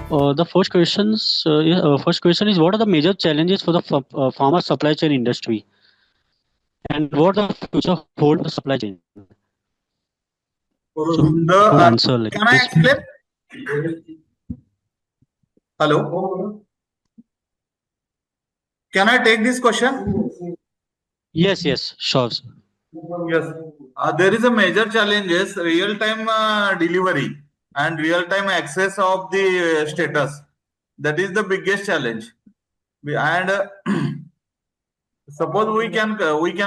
First question is, what are the major challenges for the pharma supply chain industry, and what the future hold for the supply chain? So, could answer like Can I this. explain? Hello? Can I take this question? Yes, sure. Sir. Yes. There is a major challenges, real-time delivery and real-time access of the status. That is the biggest challenge. And suppose we can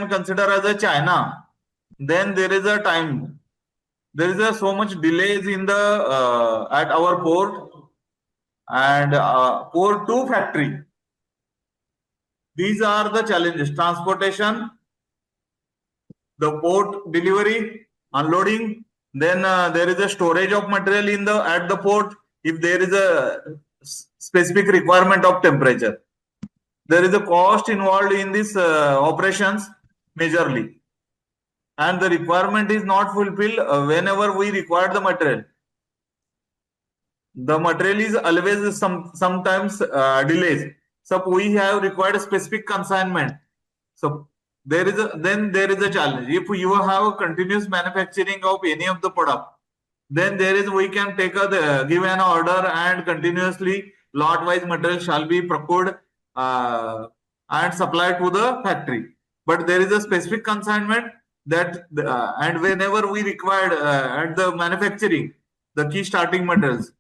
consider as a China, then there is a time. There is so much delays in the at our port and port to factory. These are the challenges: transportation, the port delivery, unloading. Then there is a storage of material in the at the port. If there is a specific requirement of temperature, there is a cost involved in these operations majorly, and the requirement is not fulfilled whenever we require the material. The material is always sometimes delays. So we have required a specific consignment. So there is a challenge. If you have a continuous manufacturing of any of the product, then we can take give an order and continuously lot wise material shall be procured and supplied to the factory. But there is a specific consignment that and whenever we required at the manufacturing the key starting materials,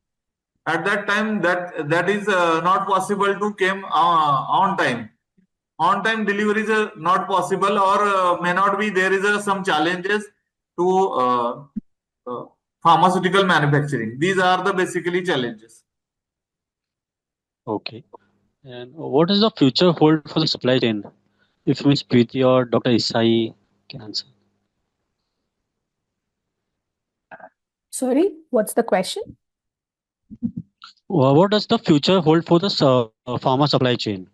at that time that is not possible to come on time. On time delivery is not possible, or may not be. There is some challenges to uh, pharmaceutical manufacturing. These are the basically challenges. Okay. And what is the future hold for the supply chain? If Ms. Preeti or Dr. Isai can answer. Sorry, what's the question? What does the future hold for the pharma supply chain?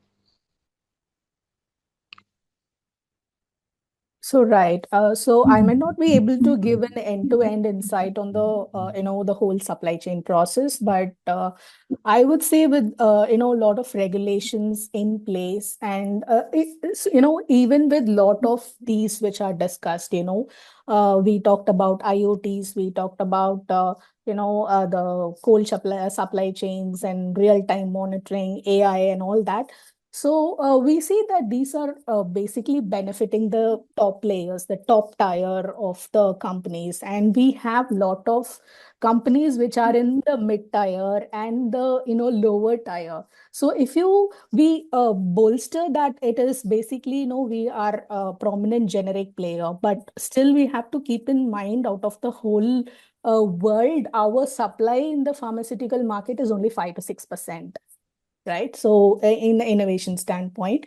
So right. So I may not be able to give an end-to-end insight on the the whole supply chain process, but I would say with a lot of regulations in place, and even with lot of these which are discussed, we talked about IoTs, we talked about the cold supply chains and real-time monitoring, AI, and all that. So we see that these are basically benefiting the top players, the top tier of the companies, and we have lot of companies which are in the mid tier and the lower tier. So if we bolster that, it is basically we are a prominent generic player, but still we have to keep in mind, out of the whole world, our supply in the pharmaceutical market is only 5 to 6%. Right. So in the innovation standpoint.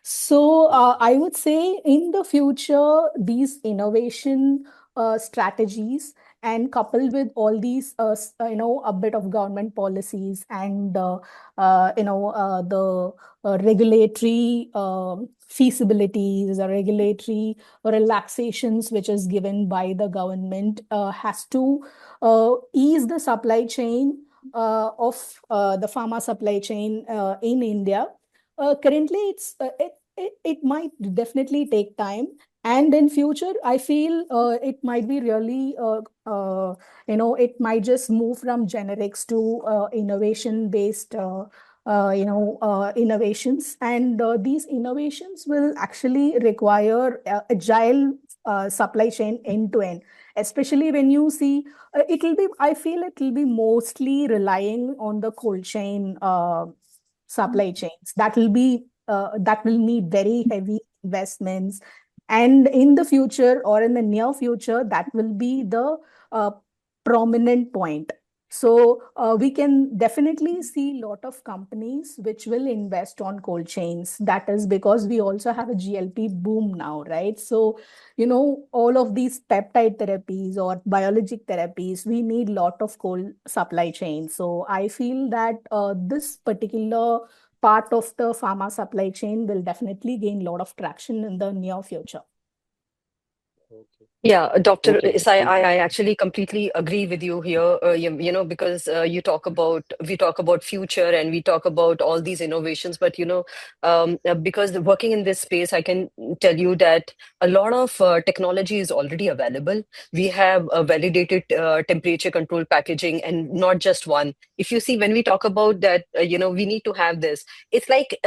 So I would say in the future, these innovation strategies, and coupled with all these, a bit of government policies and, the regulatory feasibilities or regulatory relaxations, which is given by the government, has to ease the supply chain of the pharma supply chain in India. Currently, it might definitely take time, and in future, I feel it might be really it might just move from generics to innovation based. Innovations, and these innovations will actually require agile supply chain end to end, especially when you see I feel it will be mostly relying on the cold chain supply chains. That will need very heavy investments. And in the future, or in the near future, that will be the prominent point. So we can definitely see a lot of companies which will invest on cold chains. That is because we also have a GLP boom now, right? So all of these peptide therapies or biologic therapies, we need lot of cold supply chain. So I feel that this particular part of the pharma supply chain will definitely gain a lot of traction in the near future. Okay. Yeah, Dr. Okay, Isai, thank you. I actually completely agree with you here. Because we talk about future and we talk about all these innovations, but because working in this space, I can tell you that a lot of technology is already available. We have a validated temperature control packaging, and not just one. If you see, when we talk about that, we need to have this. It's like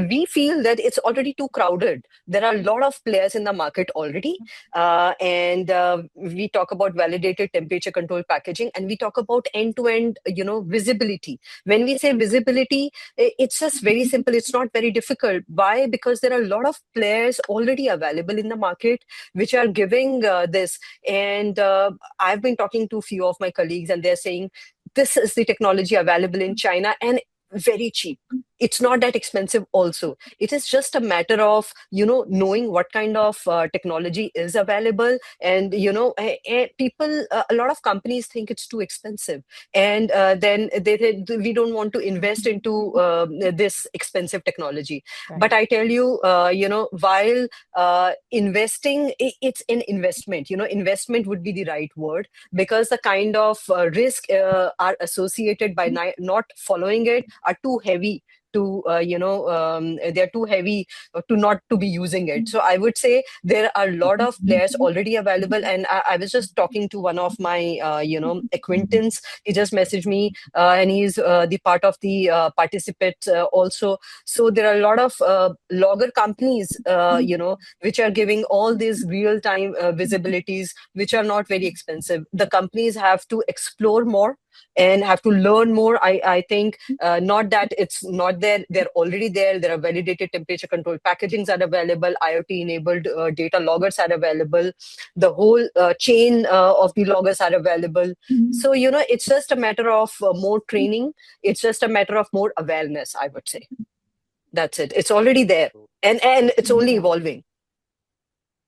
we feel that it's already too crowded. There are a lot of players in the market already, and we talk about validated temperature control packaging, and we talk about end-to-end visibility. When we say visibility, it's just very simple. It's not very difficult. Why? Because there are a lot of players already available in the market which are giving this. And I've been talking to a few of my colleagues, and they're saying this is the technology available in China, and very cheap. It's not that expensive also. It is just a matter of knowing what kind of technology is available. And people, a lot of companies think it's too expensive, and then they we don't want to invest into this expensive technology. But Right. I tell you, while investing, it's an investment. Investment would be the right word, because the kind of risk are associated by not following it are too heavy to they're too heavy to not to be using it. So I would say there are a lot of players already available. And I was just talking to one of my acquaintance. He just messaged me, and he's the part of the participants also. So there are a lot of logger companies which are giving all these real time visibilities, which are not very expensive. The companies have to explore more and have to learn more. I think not that it's not there. They're already there. There are validated temperature control packagings are available. IoT enabled data loggers are available. The whole chain of the loggers are available. So it's just a matter of more training. It's just a matter of more awareness, I would say. That's it. It's already there, and it's only Yeah. evolving.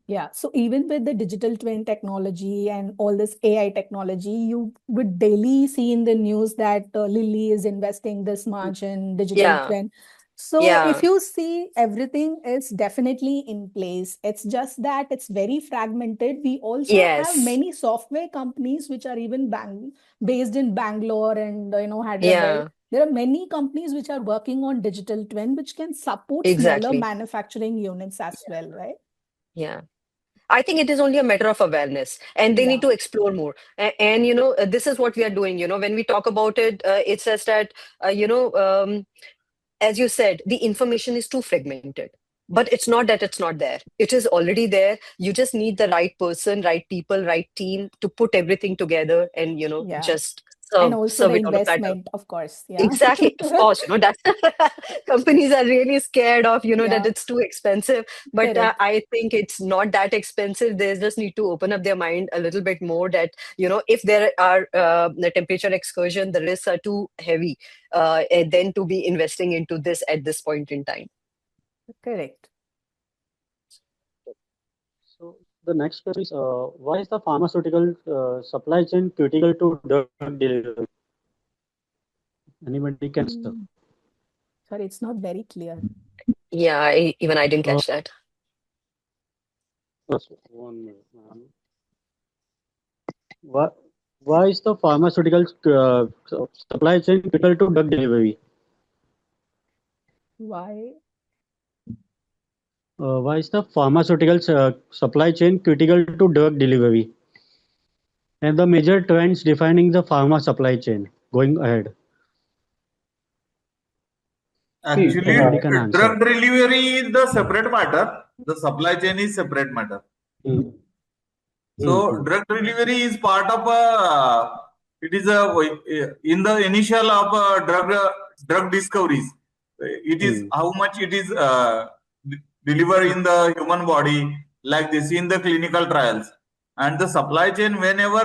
Yeah, so even with the digital twin technology and all this AI technology, you would daily see in the news that Lilly is investing this much in digital Yeah, twin. So if yeah, you see, everything is definitely in place. It's just that it's very fragmented. We also have yes, many software companies which are even based in Bangalore and Hyderabad. yeah, There are many companies which are working on digital twin, which can support smaller exactly. manufacturing units as well, right? Yeah. I think it is only a matter of awareness, and they need Yeah. to explore more. And this is what we are doing. When we talk about it, it's just that as you said, the information is too fragmented. But it's not that it's not there. It is already there. You just need the right person, right people, right team to put everything together and Yeah. just And serve also serve the it on a platter. investment, of course. Yeah. Exactly, of course, that's companies are really scared of, that Yeah. it's too expensive. But Correct. I think it's not that expensive. They just need to open up their mind a little bit more that, if there are the temperature excursion, the risks are too heavy, and then to be investing into this at this point in time. Correct. So the next question is, why is the pharmaceutical supply chain critical to drug delivery? Anybody can answer. Mm. Sorry, it's not very clear. Yeah, even I didn't Uh, catch that. just 1 minute. Why, why is the pharmaceutical supply chain critical to drug delivery? Why? Why is the pharmaceutical supply chain critical to drug delivery? And the major trends defining the pharma supply chain going ahead. See, Actually, Anybody can answer. drug delivery is the separate matter. The supply chain is separate matter. Hmm. So Hmm. drug delivery is part of a. It is a in the initial of drug discoveries. It is Hmm. how much it is delivered in the human body, like this in the clinical trials, and the supply chain. Whenever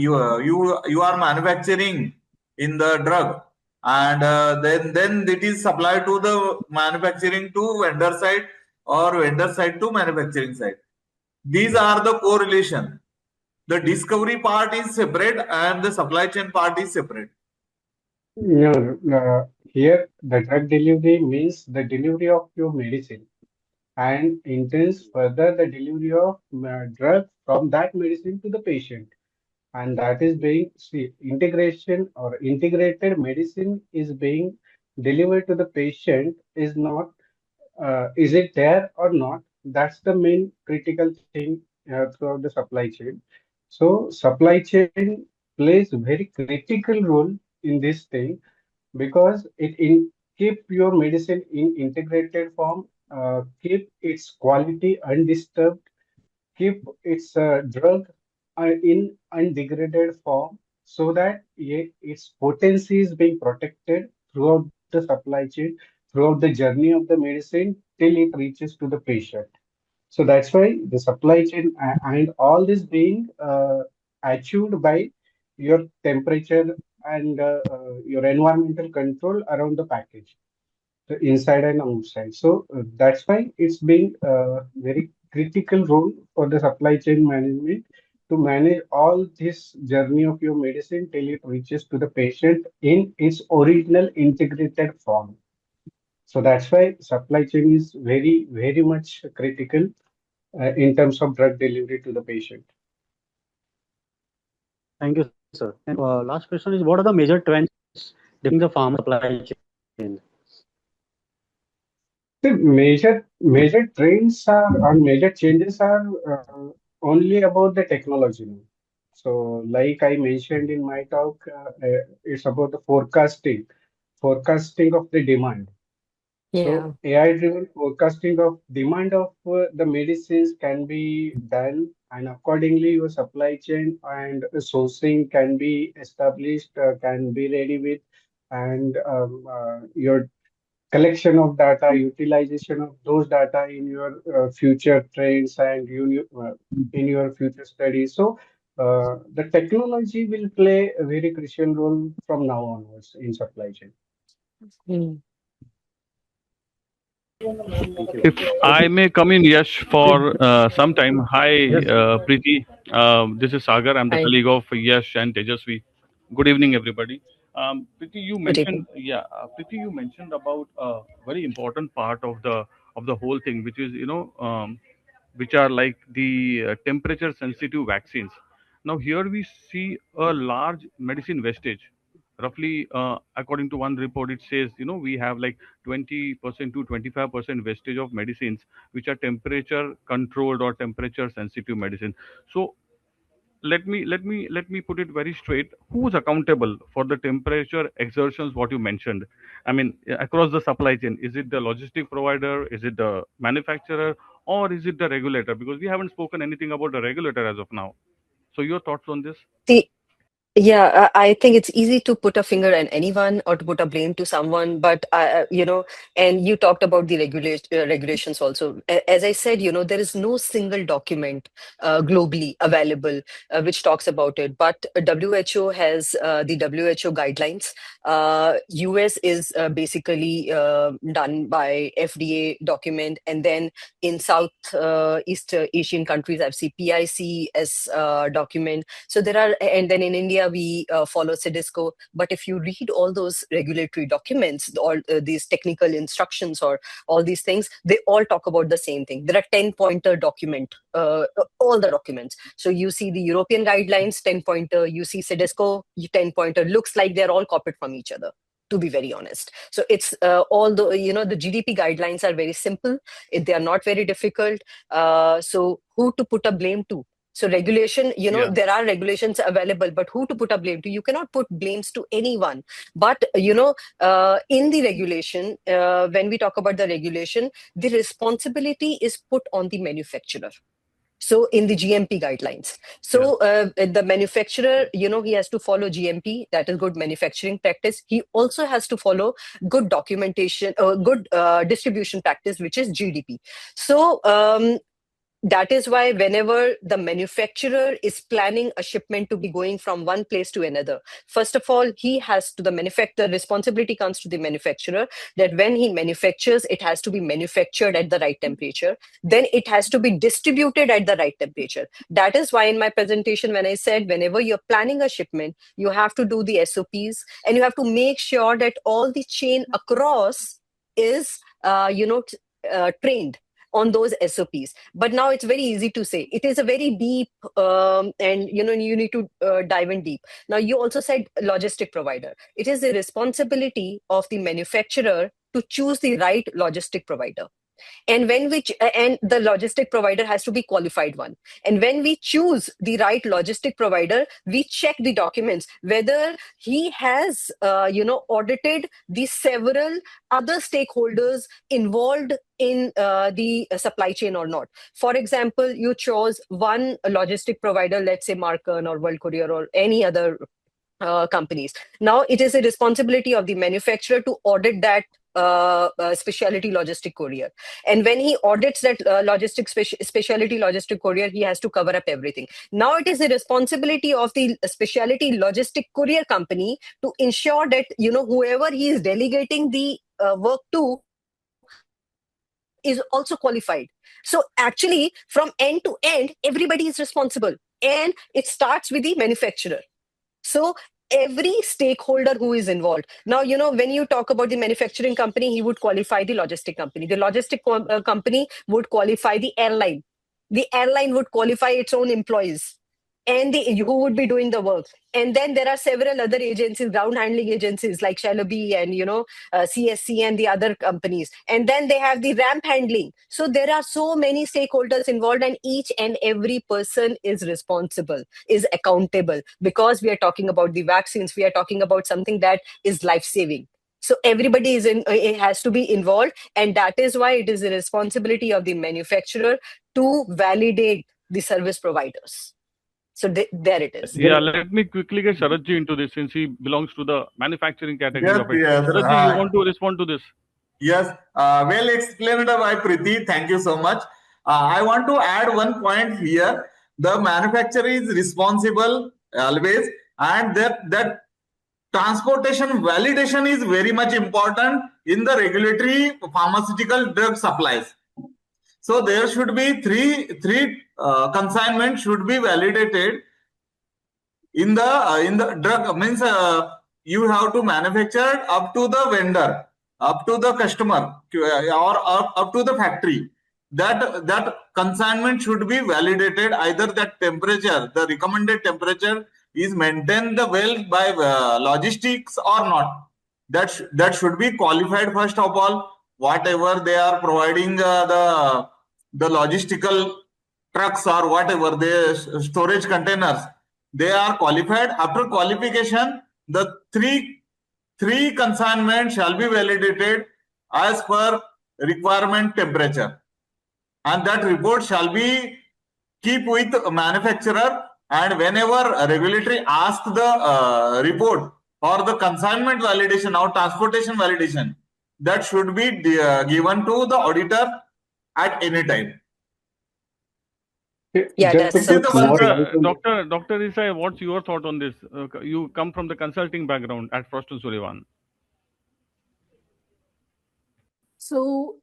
you are manufacturing in the drug, and then it is supplied to the manufacturing to vendor side or vendor side to manufacturing side. These are the correlation. The discovery part is separate and the supply chain part is separate. here the drug delivery means the delivery of your medicine and intends further the delivery of drug from that medicine to the patient. And that is being, see, integration or integrated medicine is being delivered to the patient is not, is it there or not? That's the main critical thing throughout the supply chain. So supply chain plays a very critical role in this thing because keep your medicine in integrated form, keep its quality undisturbed, keep its drug in undegraded form so that its potency is being protected throughout the supply chain, throughout the journey of the medicine till it reaches to the patient. So that's why the supply chain and all this being achieved by your temperature and your environmental control around the package, the inside and outside. So that's why it's being a very critical role for the supply chain management to manage all this journey of your medicine till it reaches to the patient in its original integrated form. So that's why supply chain is very, very much critical in terms of drug delivery to the patient. Thank you, sir. And last question is, what are the major trends defining the pharma supply chain? The major trends are or major changes are only about the technology now. So, like I mentioned in my talk, it's about the forecasting of the demand. Yeah. So, AI-driven forecasting of demand of the medicines can be done, and accordingly, your supply chain and sourcing can be established, can be ready with, and your collection of data, utilization of those data in your future trends and in your future studies. So the technology will play a very crucial role from now onwards in supply chain. Mm. Thank you. If I may come in, Yash, for some time. Hi, Yes. Preeti. This is Sagar. I'm the Hi. colleague of Yash and Tejasvi. Good evening, everybody. Preeti, you Good mentioned, evening. yeah, Preeti, you mentioned about a very important part of the whole thing, which is which are like the temperature sensitive vaccines. Now, here we see a large medicine wastage. Roughly, according to one report, it says, we have like 20% to 25% wastage of medicines which are temperature controlled or temperature sensitive medicine. So, let me put it very straight. Who's accountable for the temperature exertions what you mentioned? I mean, across the supply chain, is it the logistic provider, is it the manufacturer, or is it the regulator? Because we haven't spoken anything about the regulator as of now. So your thoughts on this? See, yeah, I think it's easy to put a finger on anyone or to put a blame to someone, but and you talked about the regulations also. As I said, there is no single document globally available which talks about it. But WHO has the WHO guidelines. US is basically done by FDA document, and then in South East Asian countries, I've seen PICS document. So there are, and then in India, we follow CDSCO. But if you read all those regulatory documents, all these technical instructions or all these things, they all talk about the same thing. There are 10-pointer document, all the documents. So you see the European guidelines, 10-pointer, you see CDSCO, 10-pointer, looks like they're all copied from each other, to be very honest. So it's all the GDP guidelines are very simple. They are not very difficult. So who to put a blame to? So regulation, Yeah. there are regulations available, but who to put a blame to? You cannot put blames to anyone. But, in the regulation, when we talk about the regulation, the responsibility is put on the manufacturer. So in the GMP guidelines, Yeah. so the manufacturer, he has to follow GMP, that is good manufacturing practice. He also has to follow good documentation, good distribution practice, which is GDP. So that is why whenever the manufacturer is planning a shipment to be going from one place to another, first of all, the responsibility comes to the manufacturer, that when he manufactures, it has to be manufactured at the right temperature. Then it has to be distributed at the right temperature. That is why in my presentation, when I said, whenever you're planning a shipment, you have to do the SOPs and you have to make sure that all the chain across is, trained. on those SOPs. But now it's very easy to say. It is a very deep, and you need to dive in deep. Now, you also said logistic provider. It is the responsibility of the manufacturer to choose the right logistic provider. And and the logistic provider has to be qualified one. And when we choose the right logistic provider, we check the documents whether he has audited the several other stakeholders involved in the supply chain or not. For example, you chose one logistic provider, let's say Marken or World Courier or any other companies. Now it is a responsibility of the manufacturer to audit that specialty logistic courier. And when he audits that specialty logistic courier, he has to cover up everything. Now it is the responsibility of the specialty logistic courier company to ensure that whoever he is delegating the work to is also qualified. So actually, from end to end, everybody is responsible, and it starts with the manufacturer. So every stakeholder who is involved. Now, when you talk about the manufacturing company, he would qualify the logistic company. The logistic company would qualify the airline. The airline would qualify its own employees and who would be doing the work. And then there are several other agencies, ground handling agencies like Shalaby and, CSC and the other companies. And then they have the ramp handling. So there are so many stakeholders involved, and each and every person is responsible, is accountable, because we are talking about the vaccines. We are talking about something that is life-saving. So everybody it has to be involved. And that is why it is the responsibility of the manufacturer to validate the service providers. So there it is. Yeah, let me quickly get Sharadji into this since he belongs to the manufacturing category Yes, of it. yes. Sharadji, you want to respond to this? Yes, well explained by Preeti. Thank you so much. I want to add one point here. The manufacturer is responsible always, and that transportation validation is very much important in the regulatory pharmaceutical drug supplies. So there should be three consignments should be validated in the drug, means you have to manufacture up to the vendor, up to the customer, or up to the factory. That consignment should be validated. Either that temperature, the recommended temperature, is maintained well by logistics or not. That should be qualified first of all. Whatever they are providing, the logistical trucks or whatever the storage containers, they are qualified. After qualification, the three consignments shall be validated as per requirement temperature, and that report shall be keep with manufacturer. And whenever a regulatory asks the report or the consignment validation or transportation validation, that should be given to the auditor at any time. Yeah, Just to that's so put true. more light on Dr. Isai, what's your thought on this? You come from the consulting background at Frost & Sullivan. So,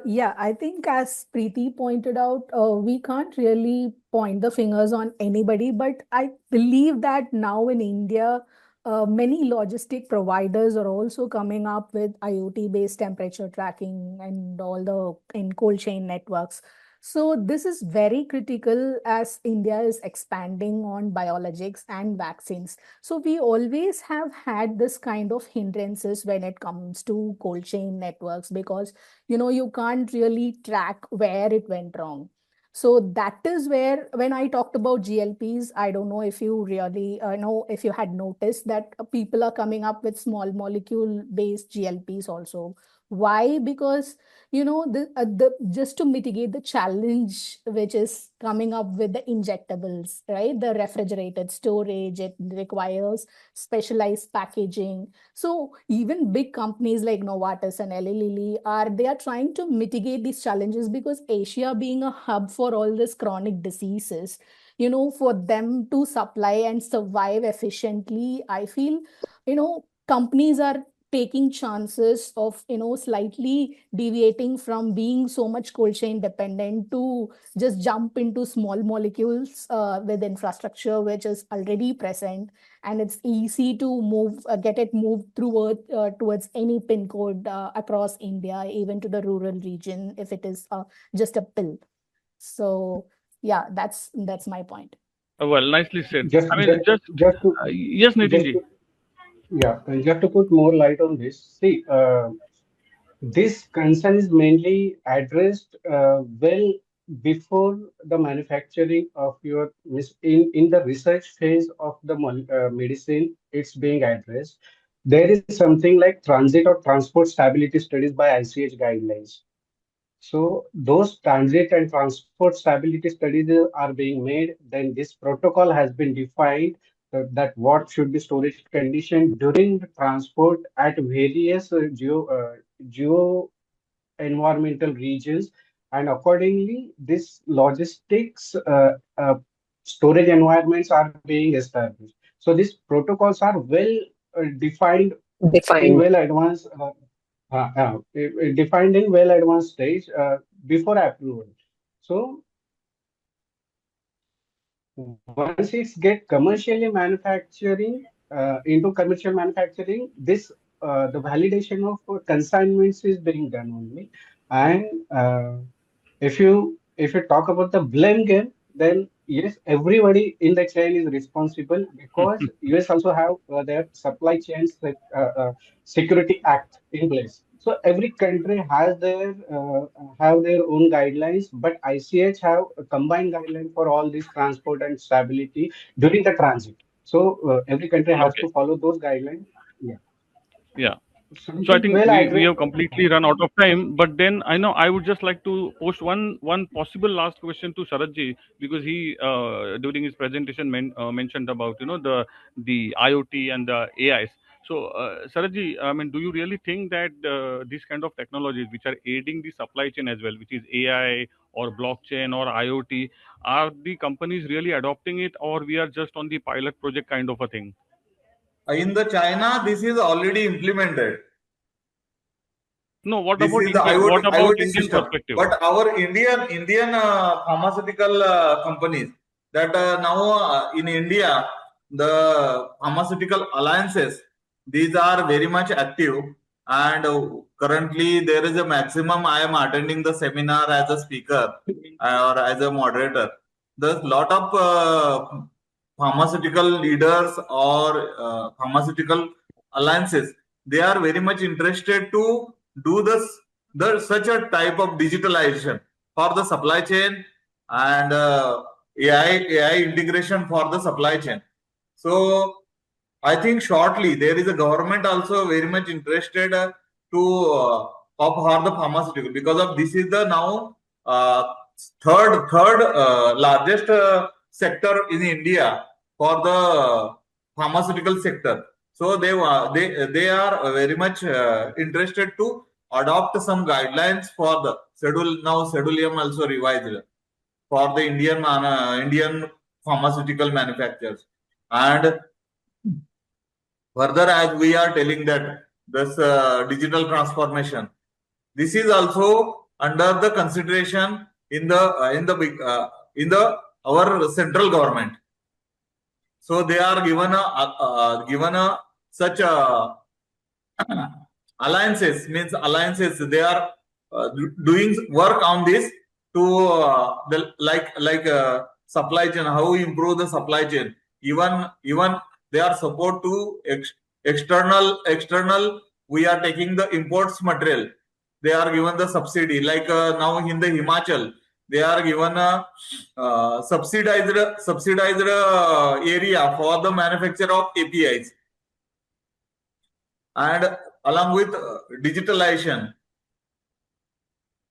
yeah, I think as Preeti pointed out, we can't really point the fingers on anybody, but I believe that now in India, many logistic providers are also coming up with IoT-based temperature tracking and all the in cold chain networks. So this is very critical as India is expanding on biologics and vaccines. So we always have had this kind of hindrances when it comes to cold chain networks because you can't really track where it went wrong. So that is where when I talked about GLPs, I don't know if you really know if you had noticed that people are coming up with small molecule based GLPs also. Why? Because the just to mitigate the challenge which is coming up with the injectables, right? The refrigerated storage, it requires specialized packaging. So even big companies like Novartis and Eli Lilly they are trying to mitigate these challenges because Asia being a hub for all these chronic diseases, for them to supply and survive efficiently, I feel, companies are taking chances of, slightly deviating from being so much cold chain dependent to just jump into small molecules with infrastructure which is already present, and it's easy to move, get it moved towards any pin code across India, even to the rural region, if it is just a pill. So yeah, that's my point. Well, nicely said. Just, I mean, just, just just to, yes, just Nitinji. to, yeah, just to put more light on this. See, this concern is mainly addressed well before the manufacturing of your in the research phase of the medicine. It's being addressed. There is something like transit or transport stability studies by ICH guidelines. So those transit and transport stability studies are being made. Then this protocol has been defined, that what should be storage condition during the transport at various geo environmental regions, and accordingly this logistics storage environments are being established. So these protocols are well defined in Defined. well advanced defined in well advanced stage before approval. So once it's get commercially manufacturing into commercial manufacturing, this the validation of consignments is being done only. And if you talk about the blame game, then yes, everybody in the chain is responsible, because US also have their supply chain security act in place. So every country has have their own guidelines, but ICH have a combined guideline for all this transport and stability during the transit. So every country has Okay. to follow those guidelines. Yeah, Yeah. So I something think well we addressed. have completely run out of time. But then I know I would just like to post one possible last question to Sharatji, because he during his presentation mentioned about the IoT and the AIs. So Sharatji, I mean, do you really think that these kind of technologies which are aiding the supply chain as well, which is AI or blockchain or IoT, are the companies really adopting it, or we are just on the pilot project kind of a thing? In the China, this is already implemented. No, what This about is the India? What about IoT Indian system. perspective? But our Indian pharmaceutical companies, that now in India, the pharmaceutical alliances, these are very much active. And currently there is a maximum. I am attending the seminar as a speaker or as a moderator. There's a lot of pharmaceutical leaders or pharmaceutical alliances. They are very much interested to do such a type of digitalization for the supply chain, and AI integration for the supply chain. So I think shortly there is a government also very much interested to opt for the pharmaceutical, because of this is the now third largest sector in India for the pharmaceutical sector. So they are very much interested to adopt some guidelines for the schedule. Now schedule M also revised for the Indian pharmaceutical manufacturers. And further, as we are telling that this digital transformation, this is also under the consideration in the our central government. So they are given a such a alliances. They are doing work on this to the supply chain, how we improve the supply chain. Even they are support to external. We are taking the imports material. They are given the subsidy, like now in the Himachal, they are given a subsidized area for the manufacture of APIs. And along with digitalization,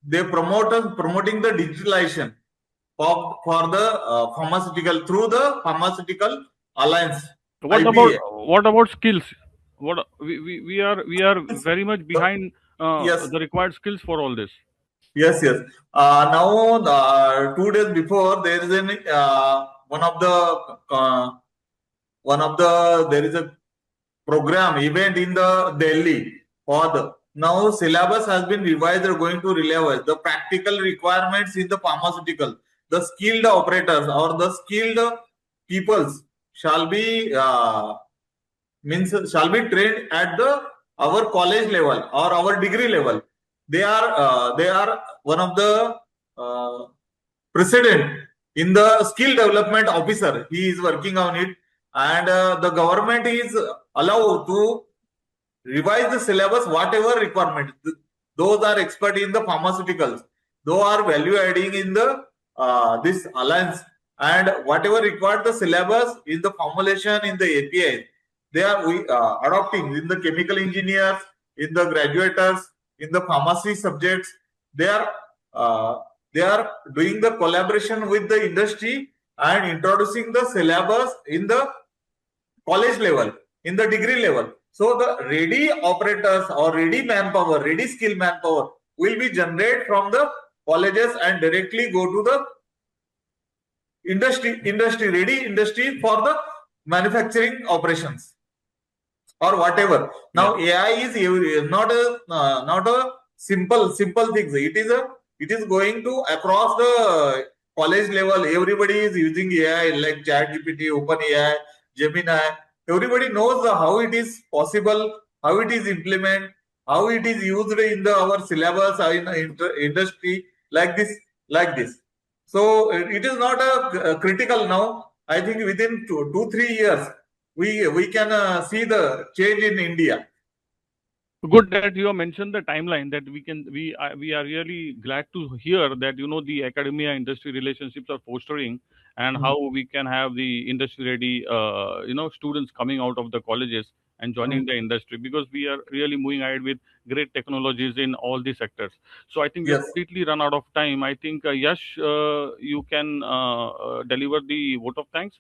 they promoting the digitalization for the pharmaceutical through the pharmaceutical alliance, IPA. What about skills? What we are very much behind Yes, the required skills for all this. yes. Now, 2 days before, there is an one of the there is a program event in the Delhi for the now syllabus has been revised. They're going to revise the practical requirements in the pharmaceutical. The skilled operators or the skilled peoples shall be shall be trained at the our college level or our degree level. They are one of the president in the skill development officer. He is working on it, and the government is allowed to revise the syllabus whatever requirement. Those are expert in the pharmaceuticals, those are value adding in the this alliance, and whatever required the syllabus in the formulation in the API, they are adopting in the chemical engineers, in the graduates, in the pharmacy subjects. They are uh, they are doing the collaboration with the industry and introducing the syllabus in the college level, in the degree level. So the ready operators or ready manpower, ready skill manpower will be generated from the colleges and directly go to the ready industry for the manufacturing operations or whatever. Now AI is not a simple things. It is going to across the college level. Everybody is using AI like ChatGPT, OpenAI, Gemini. Everybody knows how it is possible, how it is implemented, how it is used in the our syllabus or in the industry like this, like this. So it is not a critical now. I think within 2 3 years we can see the change in India. Good that you have mentioned the timeline that we are really glad to hear that the academia industry relationships are fostering, and how we can have the industry ready students coming out of the colleges and joining the industry, because we are really moving ahead with great technologies in all the sectors. So I think we have Yes. completely run out of time. I think Yash, you can deliver the vote of thanks.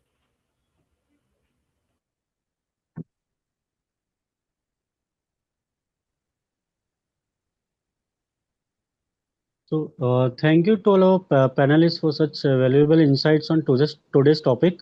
So, thank you to all our panelists for such valuable insights on today's topic.